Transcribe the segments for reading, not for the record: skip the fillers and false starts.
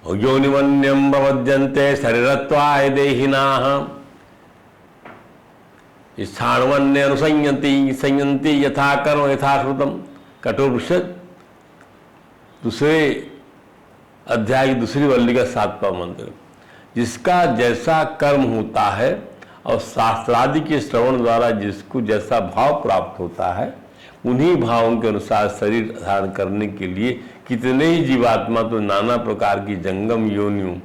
योनिमन्यम प्रपद्यन्ते शरीरत्वाय देहिनाः स्थाणवन्य अनुसंयन्ति संयन्ति यथा कर्म यथा श्रुतम। कठोपनिषद दूसरे अध्याय की दूसरी वल्ली का 7वां मंत्र। जिसका जैसा कर्म होता है और शास्त्रादि के श्रवण द्वारा जिसको जैसा भाव प्राप्त होता है, उन्हीं भावों के अनुसार शरीर धारण करने के लिए कितने ही जीवात्मा तो नाना प्रकार की जंगम योनियों,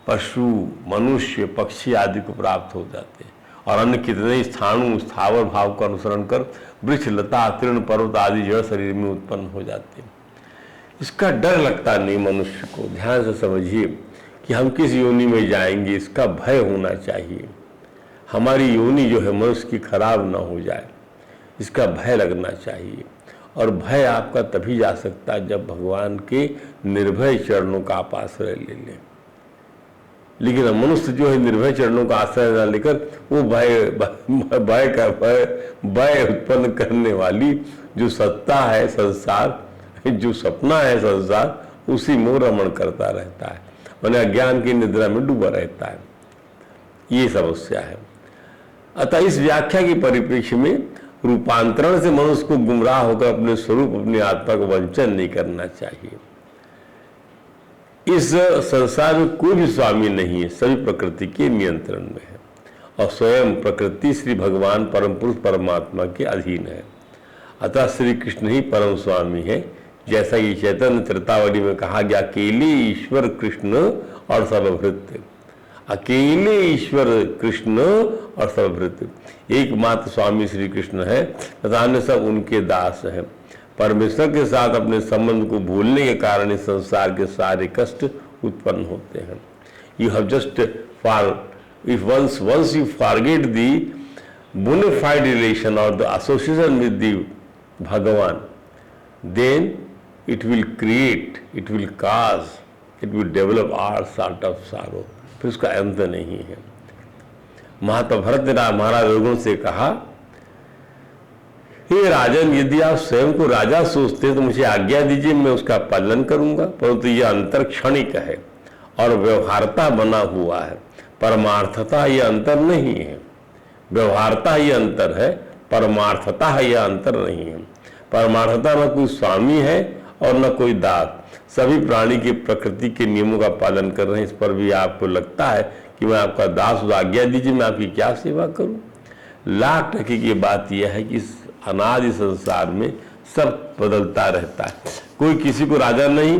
पशु, मनुष्य, पक्षी आदि को प्राप्त हो जाते हैं, और अन्य कितने ही स्थावर भाव का अनुसरण कर वृक्ष, लता, तृण, पर्वत आदि जड़ शरीर में उत्पन्न हो जाते हैं। इसका डर लगता नहीं मनुष्य को। ध्यान से समझिए कि हम किस योनि में जाएंगे, इसका भय होना चाहिए। हमारी योनि जो है मनुष्य की खराब ना हो जाए, इसका भय लगना चाहिए। और भय आपका तभी जा सकता है जब भगवान के निर्भय चरणों का आप आश्रय ले लें। लेकिन मनुष्य जो है निर्भय चरणों का आश्रय न लेकर वो भय उत्पन्न करने वाली जो सत्ता है संसार, जो सपना है संसार, उसी में रमण करता रहता है, मैंने अज्ञान की निद्रा में डूबा रहता है। ये समस्या है। अतः इस व्याख्या के परिप्रेक्ष्य में रूपांतरण से मनुष्य को गुमराह होकर अपने स्वरूप, अपनी आत्मा को वंचन नहीं करना चाहिए। इस संसार में कोई भी स्वामी नहीं है, सभी प्रकृति के नियंत्रण में है, और स्वयं प्रकृति श्री भगवान परम पुरुष परमात्मा के अधीन है। अतः श्री कृष्ण ही परम स्वामी है। जैसा कि चैतन्य चरितावली में कहा गया, अकेले ईश्वर कृष्ण और सर्वभृत्य। अकेले ईश्वर कृष्ण और सर्वभृत्य, एकमात्र स्वामी श्री कृष्ण है तथा अन्य सब उनके दास हैं। परमेश्वर के साथ अपने संबंध को भूलने के कारण इस संसार के सारे कष्ट उत्पन्न होते हैं। You have just if once you forget the bona fide relation or the association with the Bhagavan, then it will create, it will cause, it will develop all sort of sorrow. फिर उसका अंत नहीं है। महात्मा भरत ने महाराज रघुवंश से कहा, हे राजन, यदि आप स्वयं को राजा सोचते हैं तो मुझे आज्ञा दीजिए, मैं उसका पालन करूंगा, परंतु यह अंतर क्षणिक है और व्यवहारता बना हुआ है, परमार्थता यह अंतर नहीं है। व्यवहारता यह अंतर है, परमार्थता यह अंतर नहीं है। परमार्थता न कोई स्वामी है और न कोई दास, सभी प्राणी की प्रकृति के नियमों का पालन कर रहे हैं। इस पर भी आपको लगता है कि मैं आपका दास हूं, आज्ञा दीजिए, मैं आपकी क्या सेवा करूं। लाख टकी की बात यह है कि इस अनादि संसार में सब बदलता रहता है। कोई किसी को राजा नहीं,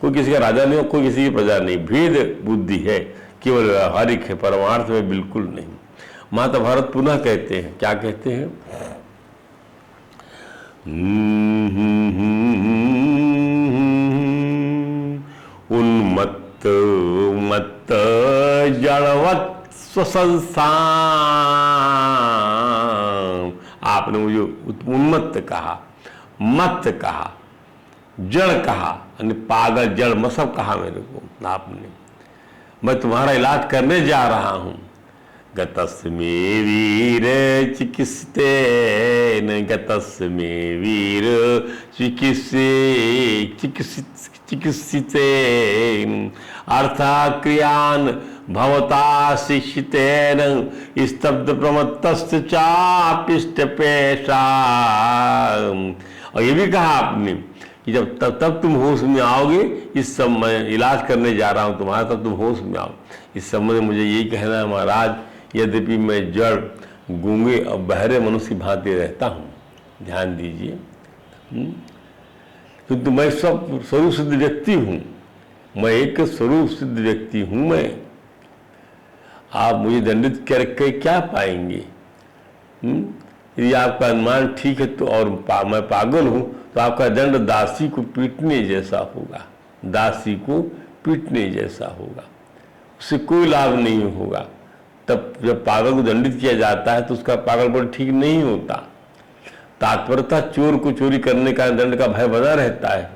कोई किसी का राजा नहीं, कोई किसी की प्रजा नहीं। भेद बुद्धि है, केवल व्यवहारिक है, परमार्थ में बिल्कुल नहीं। माता भारत पुनः कहते हैं, क्या कहते हैं, उन्मत्त मत्त जड़वत् स्वसंसार। आपने मुझे उन्मत्त कहा, मत कहा, जड़ कहा, यानी पागल जड़ मसब कहा मेरे को आपने। मैं तुम्हारा इलाज करने जा रहा हूं। गतस्मे वीर चिकित्सेन, गतस्मे वीर चिकित्सितेन अर्थात् क्रियान भवता शिक्षितेन स्तब्ध प्रमत्तश्च चापिष्ट पेशा। और ये भी कहा आपने कि जब तब तुम होश में आओगे, इस समय इलाज करने जा रहा हूं तुम्हारा, तब तुम होश में आओ। इस समय में मुझे यही कहना है महाराज, यद्यपि मैं जड़, गूंगे और बहरे मनुष्य भांति रहता हूं, ध्यान दीजिए, किंतु मैं सब स्वरूप सिद्ध व्यक्ति हूं, मैं एक स्वरूप सिद्ध व्यक्ति हूं। मैं, आप मुझे दंडित करके क्या पाएंगे? यदि आपका अनुमान ठीक है तो, और मैं पागल हूं, तो आपका दंड दासी को पीटने जैसा होगा, दासी को पीटने जैसा होगा, उससे कोई लाभ नहीं होगा। तब जब पागल को दंडित किया जाता है तो उसका पागलपन ठीक नहीं होता। तात्पर्यता चोर को चोरी करने का दंड का भय बना रहता है,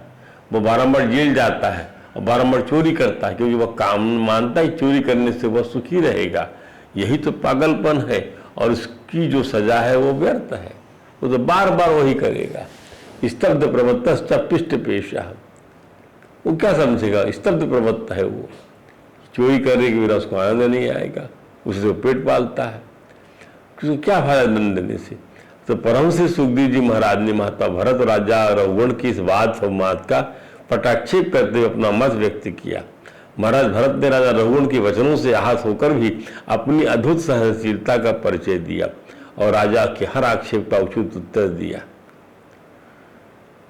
वो बारंबार जेल जाता है और बारंबार चोरी करता है, क्योंकि वह काम मानता है चोरी करने से वह सुखी रहेगा। यही तो पागलपन है, और इसकी जो सजा है वो व्यर्थ है, वो तो बार बार वही करेगा। स्तब्ध प्रमत्तश्च पिष्ट पेशः। वो क्या समझेगा? स्तब्ध प्रवृत्त है वो, चोरी करने के बिना उसको आनंद नहीं आएगा, उसे तो पेट पालता है, उसको क्या फायदा दंड देने से। तो परमहंस सुखदेव जी महाराज ने महात्मा भरत और राजा रघुगण की इस वाद संवाद का पटाक्षेप करते हुए अपना मत व्यक्त किया। महाराज भरत ने राजा रघुगण के वचनों से आहत होकर भी अपनी अद्भुत सहनशीलता का परिचय दिया और राजा के हर आक्षेप का उचित उत्तर दिया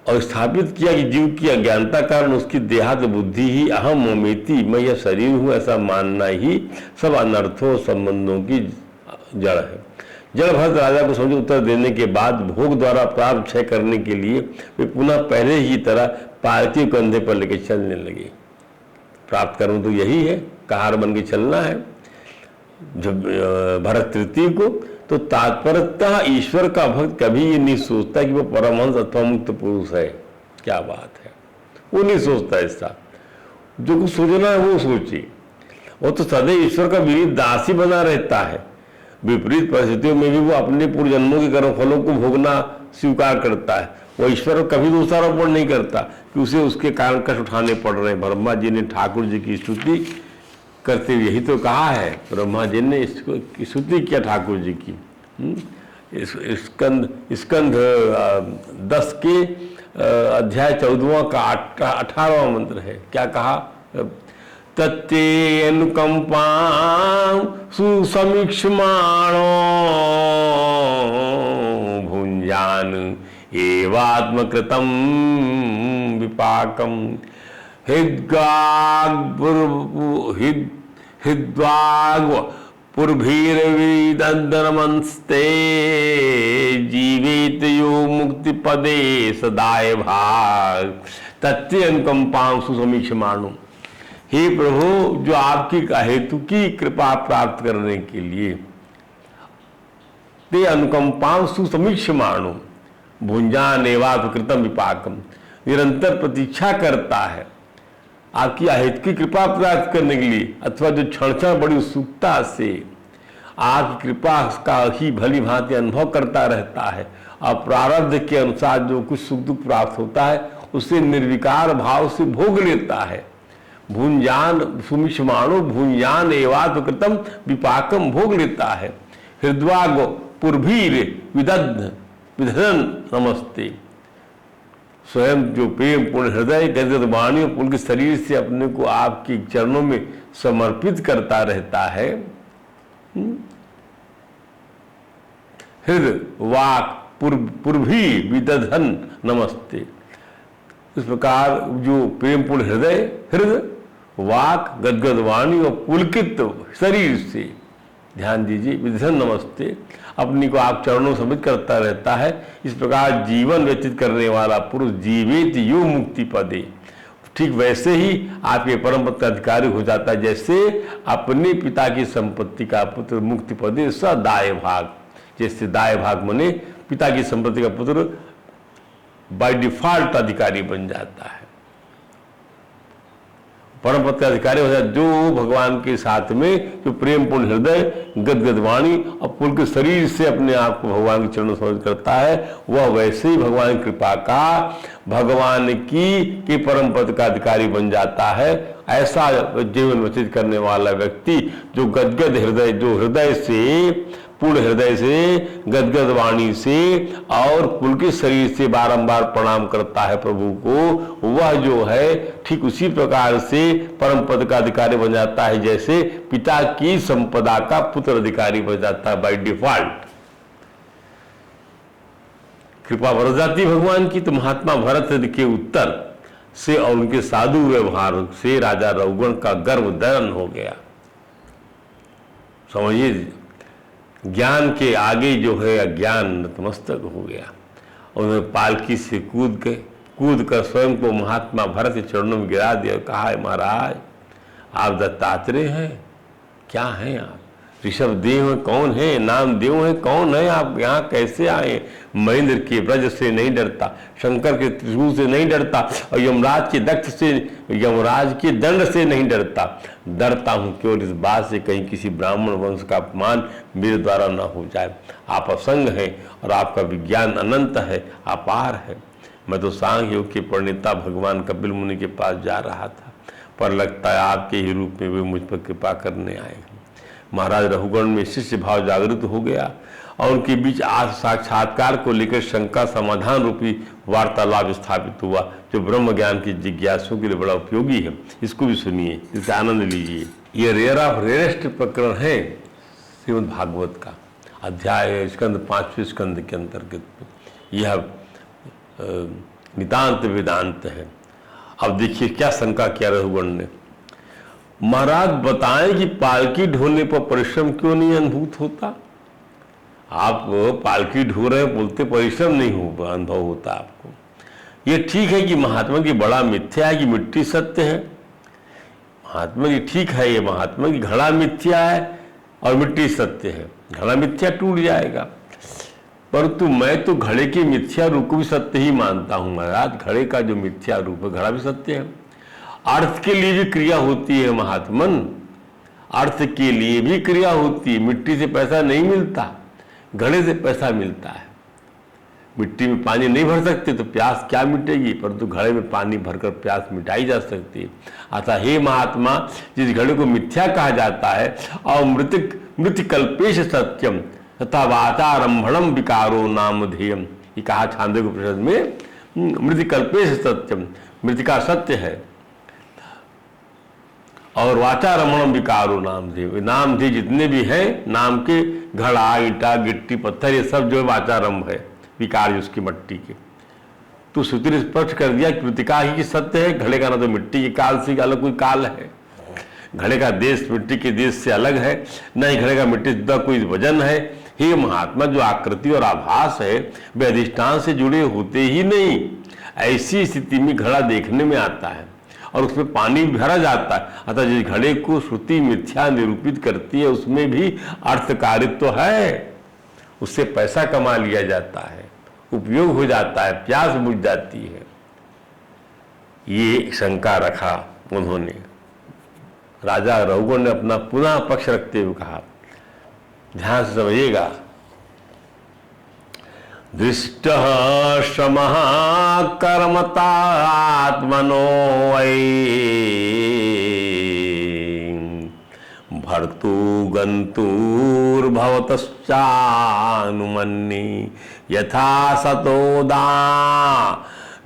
और स्थापित किया कि जीव की अज्ञानता कारण उसकी देहात बुद्धि ही अहम ममेति, मैं यह शरीर हूँ ऐसा मानना ही सब अनर्थों संबंधों की जड़ है। जड़ भरत राजा को समझ उत्तर देने के बाद भोग द्वारा प्राप्त क्षय करने के लिए वे पुनः पहले ही तरह पार्थिव कंधे पर लेकर चलने लगे। प्राप्त करना तो यही है, कहार बन के चलना है। जब भरत तृतीय को तो तात्पर्यतः ईश्वर का भक्त कभी ये नहीं सोचता कि वो परमहंस अथवा मुक्त पुरुष है। क्या बात है, वो नहीं सोचता ऐसा। जो कुछ सोचना है वो सोचे, वो तो सदैव ईश्वर का विनीत दास ही बना रहता है। विपरीत परिस्थितियों में भी वो अपने पूर्व जन्मों के कर्म फलों को भोगना स्वीकार करता है। वो ईश्वर को कभी दोषारोपण नहीं करता कि उसे उसके कारण कष्ट उठाने पड़ रहे हैं। ब्रह्मा जी ने ठाकुर जी की स्तुति करते हुए यही तो कहा है, ब्रह्मा जी ने इसको स्तुति किया ठाकुर जी की। स्कंध 10 के अध्याय 14वां का 18वां मंत्र है। क्या कहा? तत्ते अनुकंपां सुसमीक्षमाणो भुंजान एवात्मकृतं विपाकं हिद्वाग पुरभीरविदन्दनमंस्ते जीवेत यो मुक्तिपदे सदाय भाग तत्ते अनुकंपां सुसमीक्षमाणो। हे प्रभु, जो आपकी हेतु की कृपा प्राप्त करने के लिए ते अनुकंपां सुसमीक्षमाणो भुंजान एवात्मकृतं विपाकम, निरंतर प्रतीक्षा करता है आपकी अहित की कृपा प्राप्त करने के लिए, अथवा जो क्षण क्षण बड़ी उत्सुकता से आपकी कृपा का ही भली भांति अनुभव करता रहता है और प्रारब्ध के अनुसार जो कुछ सुख दुख प्राप्त होता है उसे निर्विकार भाव से भोग लेता है। भुंजान सुमिक्षमाणो भुंजान एवात्मकृतं विपाकम, भोग लेता है। हृद्वाग पुरभीर विदधन नमस्ते, स्वयं जो प्रेम पूर्ण हृदय गदगद वाणी और पुलकित शरीर से अपने को आपके चरणों में समर्पित करता रहता है। हृदय वाक पुरभी विदधन नमस्ते, इस प्रकार जो प्रेम पूर्ण हृदय, हृदय वाक गदगद वाणी और पुलकित शरीर से, ध्यान दीजिए, विदधन नमस्ते, अपनी को आप चरणों समित करता रहता है। इस प्रकार जीवन व्यतीत करने वाला पुरुष जीवित यो मुक्ति पदे, ठीक वैसे ही आपके परम पद का अधिकारी हो जाता है जैसे अपने पिता की संपत्ति का पुत्र मुक्ति पदे स दाय भाग, जैसे दाय भाग मने पिता की संपत्ति का पुत्र बाय डिफॉल्ट अधिकारी बन जाता है, परम पद का अधिकारी हो जाता है। जो भगवान के साथ में जो प्रेम पूर्ण हृदय गदगद वाणी और पुलकित शरीर से अपने आप को भगवान के चरणों समर्पित करता है, वह वैसे ही भगवान की कृपा का, भगवान की के परम पद का अधिकारी बन जाता है। ऐसा जीवन व्यतीत करने वाला व्यक्ति जो गदगद हृदय, जो हृदय से, पूर्ण हृदय से, गदगद वाणी से और पुलकित शरीर से बारंबार प्रणाम करता है प्रभु को, वह जो है ठीक उसी प्रकार से परम पद का अधिकारी बन जाता है जैसे पिता की संपदा का पुत्र अधिकारी बन जाता है बाय डिफॉल्ट। कृपा बरस जाती भगवान की। तो महात्मा भरत के उत्तर से और उनके साधु व्यवहार से राजा रघुगण का गर्व दहन हो गया। समझिए, ज्ञान के आगे जो है अज्ञान नतमस्तक हो गया। उन्होंने पालकी से कूद कर स्वयं को महात्मा भरत के चरणों में गिरा दिया और कहा, महाराज आप दत्तात्रेय हैं? क्या हैं आप? ऋषभ देव हैं? कौन है? नाम देव हैं? कौन है आप? यहाँ कैसे आए? महेंद्र के ब्रज से नहीं डरता, शंकर के त्रिशूल से नहीं डरता और यमराज के दक्ष से, यमराज के दंड से नहीं डरता। डरता हूँ केवल इस बात से कहीं किसी ब्राह्मण वंश का अपमान मेरे द्वारा न हो जाए। आप असंग हैं और आपका विज्ञान अनंत है, अपार है। मैं तो सांख्य योग के प्रणेता भगवान कपिल मुनि के पास जा रहा था, पर लगता है आपके ही रूप में वे मुझ पर कृपा करने आए हैं। महाराज रघुगण में शिष्य भाव जागृत हो गया और उनके बीच आज साक्षात्कार को लेकर शंका समाधान रूपी वार्तालाप स्थापित हुआ, जो ब्रह्म ज्ञान की जिज्ञासुओं के लिए बड़ा उपयोगी है। इसको भी सुनिए, इससे आनंद लीजिए। ये रेयर ऑफ रेयरेस्ट प्रकरण है श्रीमद् भागवत का, अध्याय स्कंद 5वें स्कंद के अंतर्गत यह नितांत वेदांत है। अब देखिए क्या शंका किया रघुगण ने। महाराज बताएं कि पालकी ढोने पर परिश्रम क्यों नहीं अनुभूत होता? आप पालकी ढो रहे हैं, बोलते परिश्रम नहीं हो अनुभव होता आपको। ये ठीक है कि महात्मा की बड़ा मिथ्या है कि मिट्टी सत्य है। महात्मा की ठीक है, ये महात्मा की घड़ा मिथ्या है और मिट्टी सत्य है। घड़ा मिथ्या टूट जाएगा, परंतु मैं तो घड़े की मिथ्या रूप को भी सत्य ही मानता हूं महाराज। घड़े का जो मिथ्या रूप है, घड़ा भी सत्य है। अर्थ के लिए भी क्रिया होती है महात्मन, अर्थ के लिए भी क्रिया होती है। मिट्टी से पैसा नहीं मिलता, घड़े से पैसा मिलता है। मिट्टी में पानी नहीं भर सकते तो प्यास क्या मिटेगी, परंतु घड़े में पानी भरकर प्यास मिटाई जा सकती है। अतः हे महात्मा, जिस घड़े को मिथ्या कहा जाता है और मृत कल्पेश सत्यम तथा वाचारंभणम विकारो नामधेयम, ये कहा छांदोग्य उपनिषद में। मृत कल्पेश सत्यम, मृतिका सत्य है और वाचारंभणम विकारो नामधेय, नामधेय जितने भी हैं नाम के, घड़ा ईंटा गिट्टी पत्थर, ये सब जो है वाचारंभ है, विकार उसकी मट्टी के। तो श्रुति ने स्पष्ट कर दिया कि मृतिका ही की सत्य है। घड़े का ना तो मिट्टी के काल से अलग कोई काल है, घड़े का देश मिट्टी के देश से अलग है, न ही घड़े का मिट्टी का कोई वजन है। हे महात्मा, जो आकृति और आभास है वे अधिष्ठान से जुड़े होते ही नहीं। ऐसी स्थिति में घड़ा देखने में आता है और उसमें पानी भरा जाता है। अतः जिस घड़े को श्रुति मिथ्या निरूपित करती है उसमें भी अर्थकारित्व है, उससे पैसा कमा लिया जाता है, उपयोग हो जाता है, प्यास बुझ जाती है। ये शंका रखा उन्होंने। राजा रघुगण ने अपना पुनः पक्ष रखते हुए कहा, ध्यान से समझिएगा। दृष्टः श्रमः कर्मता आत्मनो वै भर्तु गन्तुर्भवतश्चानुमन्ये यथा सतोदा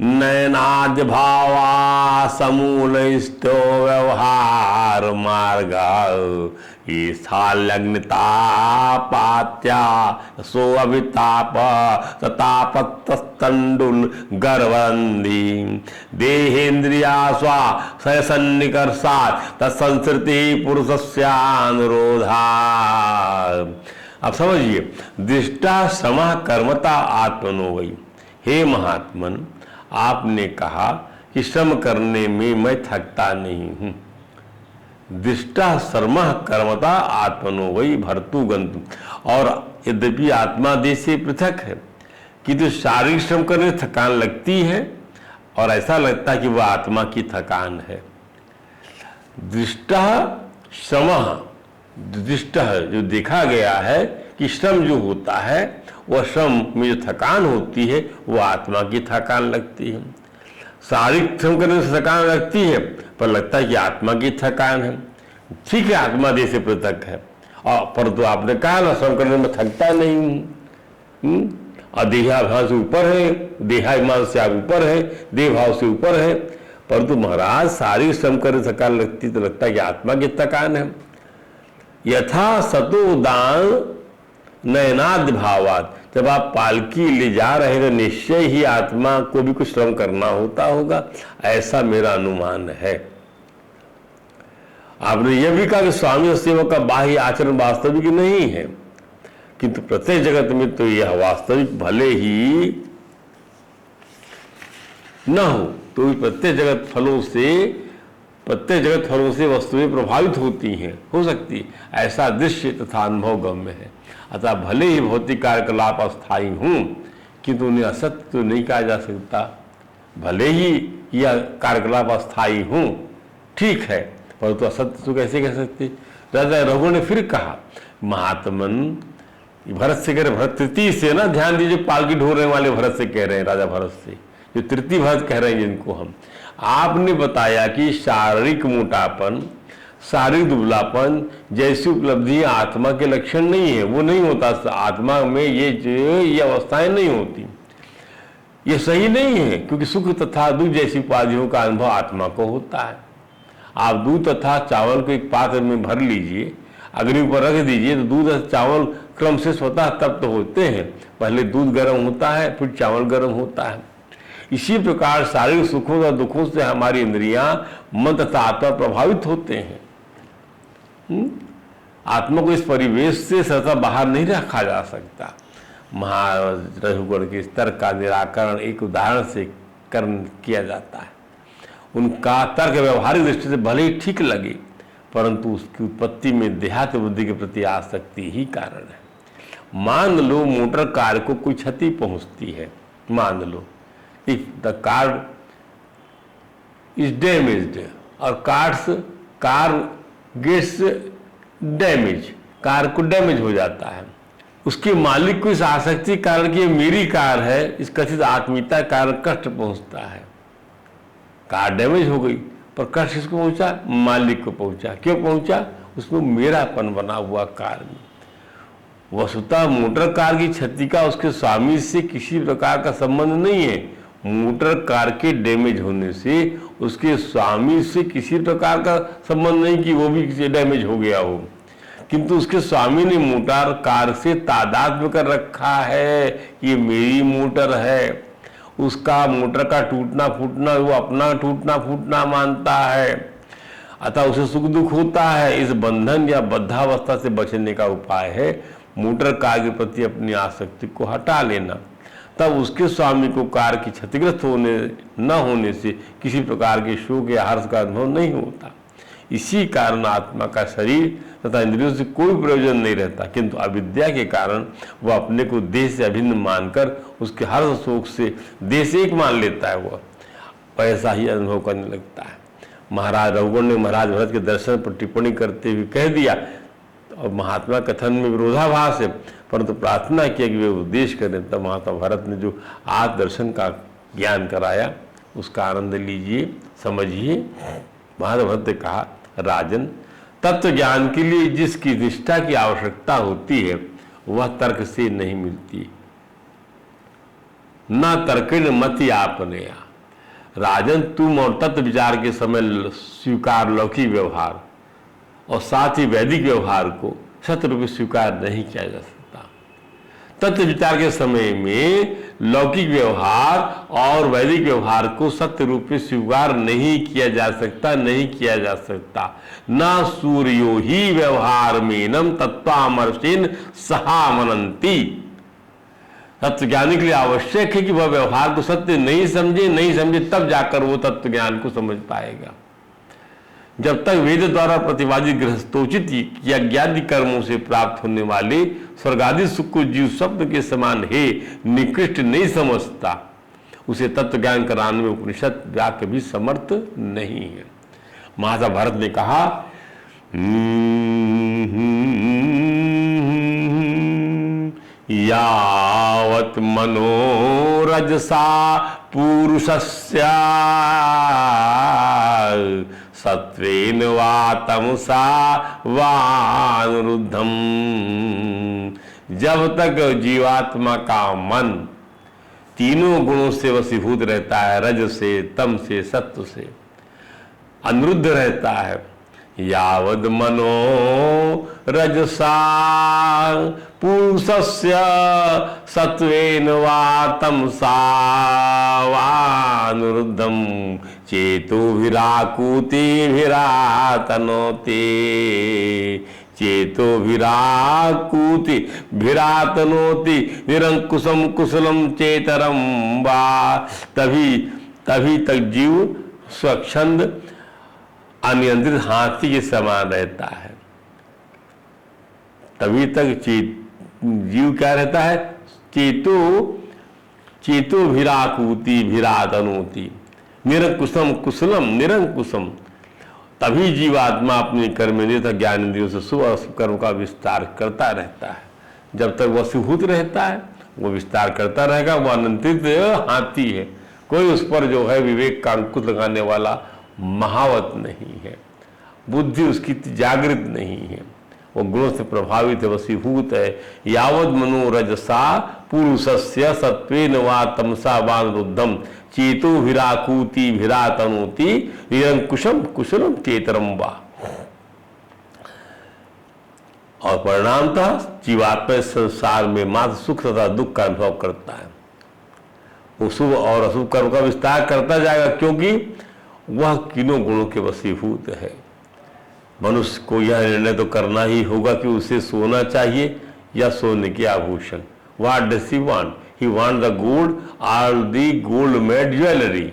नयनाद्य भावा समूलइष्टो व्यवहार मार्गा ईस्थाल्यग्निता पात्या सो अभिताप ततापतस्तंडुल गर्वंदी देहेन्द्रिया स्वा सयसन्निकर्षात् तत्संसृति पुरुषस्यानुरोधा। अब समझिए, दृष्टा समा कर्मता आत्मनो वै। हे महात्मन, आपने कहा कि श्रम करने में मैं थकता नहीं हूं। दृष्टा शर्मा कर्मता आत्मनो वही भर्तु गंतु, और यद्यपि आत्मा देह से पृथक है किंतु शारीरिक श्रम करने से थकान लगती है और ऐसा लगता है कि वह आत्मा की थकान है। दृष्टा श्रम, दृष्ट जो देखा गया है कि श्रम जो होता है वह श्रम में जो थकान होती है वह आत्मा की थकान लगती है। शारीरिक श्रम करने से थकान लगती है पर लगता है कि आत्मा की थकान है। ठीक है, आत्मा देह से पृथक है, और परंतु आपने कहा ना श्रम करने में थकता नहीं हूं। और देहाभाव से ऊपर है, देहाभिमान से आप ऊपर है, देह भाव से ऊपर है, परंतु महाराज शारीरिक श्रम करने से थकान लगती तो लगता है कि आत्मा की थकान है। यथा सतोदान नयनाद्य भावात, जब आप पालकी ले जा रहे हैं तो निश्चय ही आत्मा को भी कुछ श्रम करना होता होगा, ऐसा मेरा अनुमान है। आपने यह भी कहा कि स्वामी और सेवक का बाह्य आचरण वास्तविक नहीं है, किंतु प्रत्येक जगत में तो यह वास्तविक भले ही न हो तो भी प्रत्येक जगत फलों से वस्तुएं प्रभावित होती हैं, हो सकती है, ऐसा दृश्य तथा अनुभव गम्य है। अतः भले ही भौतिक कार्यकलाप अस्थायी हूं किंतु उन्हें असत्य तो नहीं कहा जा सकता। भले ही यह कार्यकलाप अस्थायी हूं, ठीक है, परंतु असत्य तो कैसे कह सकते। राजा रघु ने फिर कहा, महात्मन, भरत से कह रहे, भरत तृतीय से ना ध्यान दीजिए, पालकी ढो रहे वाले भरत से कह रहे हैं, राजा भरत से जो तृतीय भरत कह रहे हैं जिनको हम, आपने बताया कि शारीरिक मोटापन, शारीरिक दुबलापन जैसी उपलब्धि आत्मा के लक्षण नहीं है, वो नहीं होता। आत्मा में ये अवस्थाएं नहीं होती, ये सही नहीं है, क्योंकि सुख तथा दुख जैसी उपाधियों का अनुभव आत्मा को होता है। आप दूध तथा चावल को एक पात्र में भर लीजिए, अग्नि पर रख दीजिए, तो दूध और चावल क्रम से स्वतः तप्त होते हैं। पहले दूध गर्म होता है, फिर चावल गर्म होता है। इसी प्रकार शारीरिक सुखों और दुखों से हमारी इंद्रियां, मन तथा आत्मा प्रभावित होते हैं। आत्मा को इस परिवेश से सदा बाहर नहीं रखा जा सकता। महाराज रघुगढ़ के तर्क का निराकरण एक उदाहरण से किया जाता है। उनका तर्क व्यवहारिक दृष्टि से भले ही ठीक लगे, परंतु उसकी उत्पत्ति में देहात्म बुद्धि के प्रति आसक्ति ही कारण है। मान लो मोटर कार को कोई क्षति पहुंचती है, मान लो if the car is damaged और कार गेट्स डैमेज, कार को डैमेज हो जाता है। उसके मालिक को इस आसक्ति कारण कि ये मेरी कार है, इस कथित आत्मीयता के कारण कष्ट पहुंचता है। कार डैमेज हो गई, पर कष्ट किसको पहुंचा? मालिक को पहुंचा। क्यों पहुंचा? उसमें मेरापन बना हुआ कार में। वस्तुतः मोटर कार की क्षति का उसके स्वामी से किसी प्रकार का संबंध नहीं है। मोटर कार के डैमेज होने से उसके स्वामी से किसी प्रकार का संबंध नहीं कि वो भी डैमेज हो गया हो, किंतु उसके स्वामी ने मोटर कार से तादात्म्य कर रखा है कि ये मेरी मोटर है। उसका मोटर का टूटना फूटना वो अपना टूटना फूटना मानता है, अतः उसे सुख दुख होता है। इस बंधन या बद्धावस्था से बचने का उपाय है मोटर कार के प्रति अपनी आसक्ति को हटा लेना। तब उसके स्वामी को कार की क्षतिग्रस्त न होने से किसी प्रकार के शोक या हर्ष का अनुभव नहीं होता। इसी कारण आत्मा का शरीर तथा इंद्रियों से कोई प्रयोजन नहीं रहता, किंतु अविद्या के कारण वह अपने को देह से अभिन्न मानकर उसके हर्ष शोक से देह से एक मान लेता है, वह वैसा ही अनुभव करने लगता है। महाराज रघुगण ने महाराज भरत के दर्शन पर टिप्पणी करते हुए कह दिया, और महात्मा कथन में विरोधाभास है, परंतु प्रार्थना किया कि वे उपदेश करें। तब महात्मा भरत ने जो आत्म दर्शन का ज्ञान कराया उसका आनंद लीजिए, समझिए। महात्मा भरत ने कहा, राजन, तत्व ज्ञान के लिए जिसकी निष्ठा की आवश्यकता होती है वह तर्क से नहीं मिलती, न तर्किण मति आपने। राजन, तुम और तत्व विचार के समय स्वीकार लौकिक व्यवहार और साथ ही वैदिक व्यवहार को सत्य रूप में स्वीकार नहीं किया जा सकता। तत्व विचार के समय में लौकिक व्यवहार और वैदिक व्यवहार को सत्य रूप में स्वीकार नहीं किया जा सकता, नहीं किया जा सकता। न सूर्यो ही व्यवहार मेनम तत्वामर्षेन सहा मनंती। तत्व ज्ञानी के लिए आवश्यक है कि वह व्यवहार को सत्य नहीं समझे तब जाकर वो तत्व ज्ञान को समझ पाएगा। जब तक वेद द्वारा प्रतिपादित गृहस्थोचित यज्ञादि कर्मों से प्राप्त होने वाले स्वर्गादि सुख को जीव शब्द के समान है निकृष्ट नहीं समझता, उसे तत्व ज्ञान कराने में उपनिषद वाक्य भी समर्थ नहीं है। महात्मा भरत ने कहा, यावत् मनोरजसा पुरुषस्य सत्वेन वा तमसा वानुरुद्धम। जब तक जीवात्मा का मन तीनों गुणों से वशीभूत रहता है, रज से, तम से, सत्व से, अनुरुद्ध रहता है, यावद मनो रजसा पुरुषस्य सत्वेन वा तमसा वानुरुद्धम चेतो विराकुति विरातनोति। चेतो विराकुति विरातनोति निरंकुशम कुशलम चेतरम वा। तभी तक जीव स्वच्छंद अनियंत्रित हाथी के समान रहता है। तभी तक जीव क्या रहता है? चेतो विराकुति विरातनोति निरंकुशम कुशलम निरंकुशम। तभी जीवात्मा अपने कर्मेंद्रिय तथा ज्ञानेंद्रियों से शुभ अशुभ कर्म का विस्तार करता रहता है। जब तक वह वशीभूत रहता है वो विस्तार करता रहेगा। वो अनियंत्रित हाथी है, कोई उस पर जो है विवेक का अंकुश लगाने वाला महावत नहीं है, बुद्धि उसकी जागृत नहीं है, वो गुणों से प्रभावित है, वशीभूत है। यावद मनोरजसा पुरुषस्य सत्वेन वा तमसा वानुद्धम चेतो विराकूति विरातनोति निरंकुशम कुशलम चेतरम वा। और परिणामतः जीवात्मा संसार में मात्र सुख तथा दुख का अनुभव करता है। वो शुभ और अशुभ कर्म का विस्तार करता जाएगा, क्योंकि वह किन्हीं गुणों के वशीभूत है। मनुष्य को यह निर्णय तो करना ही होगा कि उसे सोना चाहिए या सोने के आभूषण। What does he want? He want the gold और द गोल्ड मेड ज्वेलरी।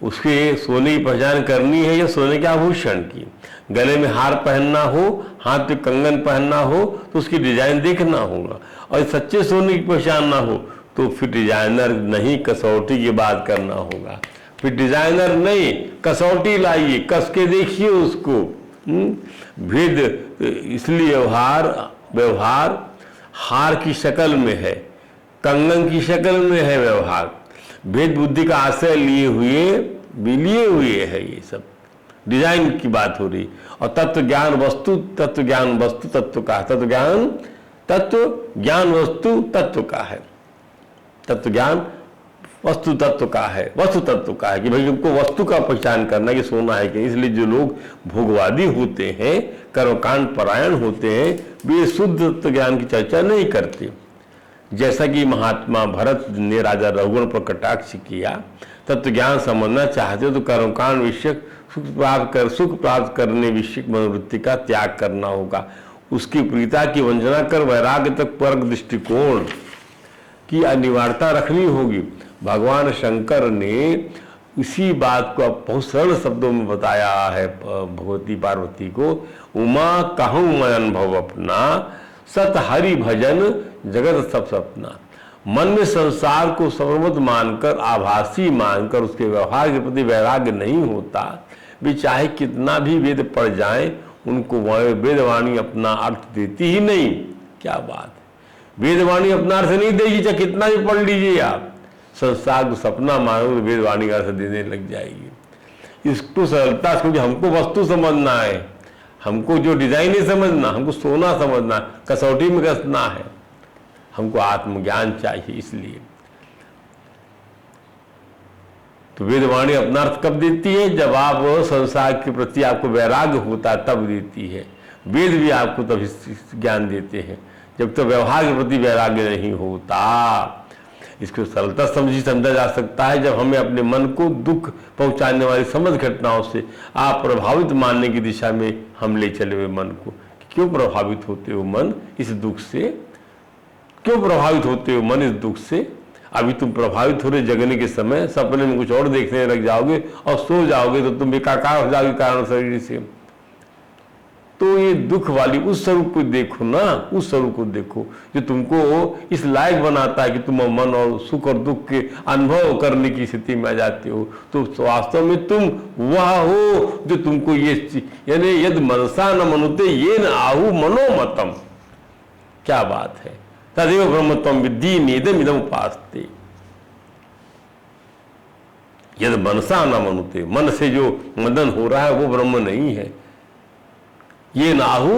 उसके सोने की पहचान करनी है या सोने के आभूषण की। गले में हार पहनना हो, हाथ में कंगन पहनना हो तो उसकी डिजाइन देखना होगा। और सच्चे सोने की पहचान ना हो तो फिर डिजाइनर नहीं, कसौटी की बात करना होगा। फिर डिजाइनर नहीं, कसौटी लाइए, कस के देखिए उसको। भेद इसलिए व्यवहार हार की शक्ल में है, कंगन की शक्ल में है व्यवहार। भेद बुद्धि का आश्रय लिए हुए है। ये सब डिजाइन की बात हो रही। और तत्व ज्ञान वस्तु तत्व का है। तत्व ज्ञान वस्तु तत्व का है। तत्व ज्ञान वस्तु तत्व का है, वस्तु तत्व का है कि भाई उनको वस्तु का पहचान करना कि सोना है कि। इसलिए जो लोग भोगवादी होते हैं, कर्मकांड परायण होते हैं, वे शुद्ध तत्व ज्ञान की चर्चा नहीं करते। जैसा कि महात्मा भरत ने राजा रघुगण पर कटाक्ष किया, तत्व ज्ञान समझना चाहते हो तो कर्मकांड विषय सुख प्राप्त करने विषय मनोवृत्ति का त्याग करना होगा। उसकी प्रीता की वंचना कर वैराग्य तक वर्ग दृष्टिकोण की अनिवार्यता रखनी होगी। भगवान शंकर ने इसी बात को बहुत सरल शब्दों में बताया है भगवती पार्वती को। उमा कहूँ मैं अनुभव अपना, सत हरि भजन जगत सब सपना। मन में संसार को सर्वमत मानकर, आभासी मानकर उसके व्यवहार के प्रति वैराग्य नहीं होता। वे चाहे कितना भी वेद पढ़ जाएं, उनको वेदवाणी अपना अर्थ देती ही नहीं। क्या बात है, वेदवाणी अपना अर्थ नहीं देगी, चाहे कितना भी पढ़ लीजिए आप। संसार को सपना मानो तो वेदवाणी का अर्थ देने लग जाएगी। इसको सरलता, क्योंकि हमको वस्तु समझना है, हमको जो डिजाइन नहीं समझना, हमको सोना समझना, कसौटी में कसना है, हमको आत्मज्ञान चाहिए। इसलिए तो वेदवाणी अपना अर्थ कब देती है? जब आप संसार के प्रति आपको वैराग्य होता है तब देती है। वेद भी आपको तभी ज्ञान देते हैं जब तो व्यवहार के प्रति वैराग्य नहीं होता। इसको सरलता समझा जा सकता है जब हमें अपने मन को दुख पहुंचाने वाली समझ घटनाओं से आप प्रभावित मानने की दिशा में हम ले चले हुए मन को। क्यों प्रभावित होते हो मन इस दुख से? क्यों प्रभावित होते हो मन इस दुख से? अभी तुम प्रभावित हो रहे जगने के समय सपने में कुछ और देखने लग जाओगे और सो जाओगे तो तुम बेकार हो जाओगे कारण शरीर से। तो ये दुख वाली उस स्वरूप को देखो ना, उस स्वरूप को देखो जो तुमको इस लायक बनाता है कि तुम मन और सुख और दुख के अनुभव करने की स्थिति में आ जाते हो। तो वास्तव में तुम वह हो जो तुमको ये, यानी यद मनसा न मनुते ये न आहु मनोमतम। क्या बात है, तदेव ब्रह्मत्वम विद्धि नेदम इदम उपास्ते। यद मनसा न मनुते, मन से जो मदन हो रहा है वो ब्रह्म नहीं है। ये नाहु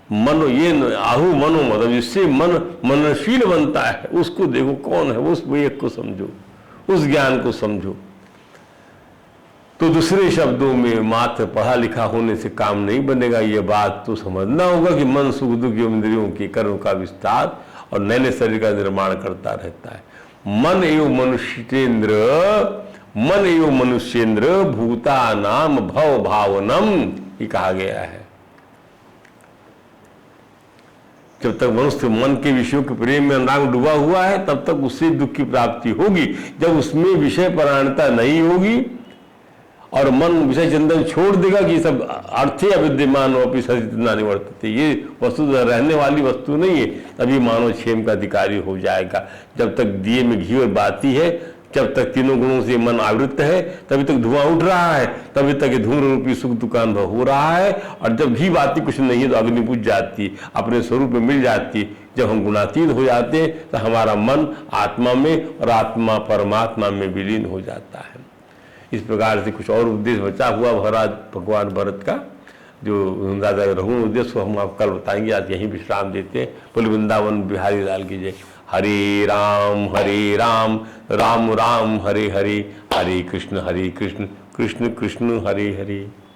मनो, ये आहु मनो मतलब जिससे मन मननशील बनता है उसको देखो कौन है, उस विवेक को समझो, उस ज्ञान को समझो। तो दूसरे शब्दों में मात्र पढ़ा लिखा होने से काम नहीं बनेगा। ये बात तो समझना होगा कि मन सुख दुख इंद्रियों के कर्म का विस्तार और नए नए शरीर का निर्माण करता रहता है। मन एवं मनुष्येंद्र भूता नाम भव भावनम ये कहा गया है। जब तक मनुष्य मन के विषयों के प्रेम में अनुराग डूबा हुआ है तब तक उससे दुख की प्राप्ति होगी। जब उसमें विषय परायणता नहीं होगी और मन विषय चिंतन छोड़ देगा कि सब अर्थे अविद्यमान अपनी सचितना निवर्तते, ये वस्तु रहने वाली वस्तु नहीं है, तभी मानव क्षेम का अधिकारी हो जाएगा। जब तक दिए में घी और बाती है, जब तक तीनों गुणों से मन आवृत है, तभी तक धुआं उठ रहा है, तभी तक ये धूम्र रूपी सुख दुख अनुभव हो रहा है। और जब घी बाती कुछ नहीं है तो अग्नि बुझ जाती है, अपने स्वरूप में मिल जाती है, जब हम गुणातीत हो जाते हैं तो हमारा मन आत्मा में और आत्मा परमात्मा में विलीन हो जाता है। इस प्रकार से कुछ और उद्देश्य बचा हुआ महाराज भगवान भरत का, जो राजा रघुन उद्देश्य को हम आप कल बताएंगे। आज यहीं विश्राम देते हैं। बोले वृंदावन बिहारी लाल की जय। हरे राम राम राम हरे हरे, हरे कृष्ण कृष्ण कृष्ण हरे हरे।